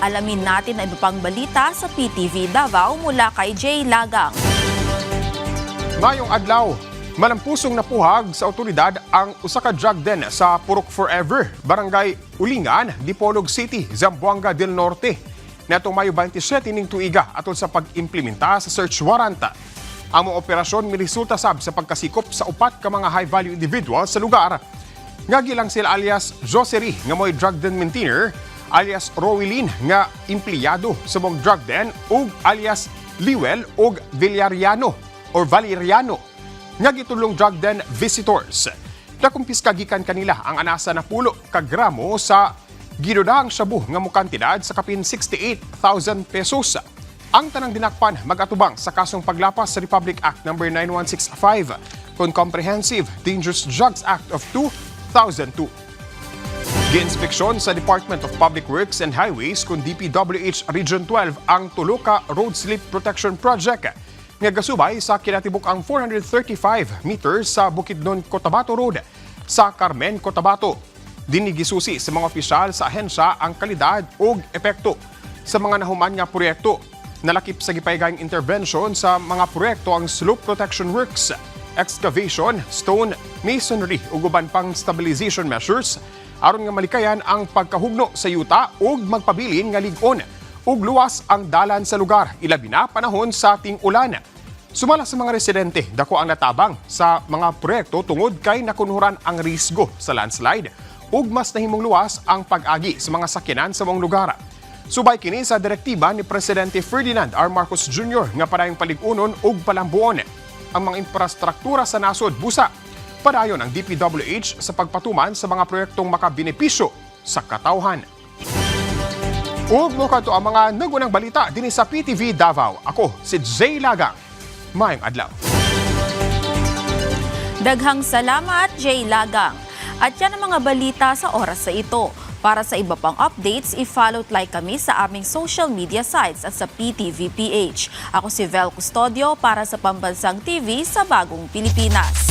Alamin natin ang iba pang balita sa PTV Davao mula kay Jay Lagang. Ngayong adlaw, malampusong napuhag sa otoridad ang usa ka drug den sa Purok Forever, Barangay Ulingan, Dipolog City, Zamboanga del Norte. Netong Mayo 27 ning tuiga atol sa pag-implementa sa search warrant. Ang mga operasyon miresulta sab sa pagkasikop sa upat ka mga high-value individual sa lugar. Nga gilang sila alias Josery nga mo'y drug den maintainer, alias Rowelyn nga empleyado sa mong drug den ug alias Liwel ug Valeriano nga gitulong drug den visitors. Nakumpiska gikan kanila ang anasa na pulo ka gramo sa ginudahang shabu nga mukantidad sa kapin 68,000 pesos. Ang tanang dinakpan mag-atubang sa kasong paglapas sa Republic Act No. 9165 kung Comprehensive Dangerous Drugs Act of 2002. Gi-inspeksyon sa Department of Public Works and Highways kung DPWH Region 12 ang tulo ka road slip protection project nga gasubay sa kinatibuk ang 435 meters sa Bukidnon, Cotabato Road sa Carmen, Cotabato. Dinigisusi sa mga opisyal sa ahensya ang kalidad ug epekto sa mga nahuman nga proyekto. Nalakip sa gipaygang intervention sa mga proyekto ang slope protection works, excavation, stone, masonry ug uban pang stabilization measures aron nga malikayan ang pagkahugno sa yuta ug magpabilin nga lig-on ug luwas ang dalan sa lugar, ilabi na panahon sa ting-ulan. Sumala sa mga residente, dako ang natabang sa mga proyekto tungod kay nakunhuran ang risgo sa landslide ug mas nahimong luwas ang pag-agi sa mga sakyanan sa mong lugar. Subay kini sa direktiba ni Presidente Ferdinand R. Marcos Jr. nga padayong palig-unon ug palambuon ang mga infrastruktura sa nasod busa. Padayon ang DPWH sa pagpatuman sa mga proyektong makabenepisyo sa katawhan. Ug mo kadto ang mga nagunang balita dinhi sa PTV Davao. Ako si Jay Lagang. Mayong adlaw. Daghang salamat, Jay Lagang. At yan ang mga balita sa oras sa ito. Para sa iba pang updates, i-follow at like kami sa aming social media sites at sa PTV PH. Ako si Vel Custodio para sa Pambansang TV sa Bagong Pilipinas.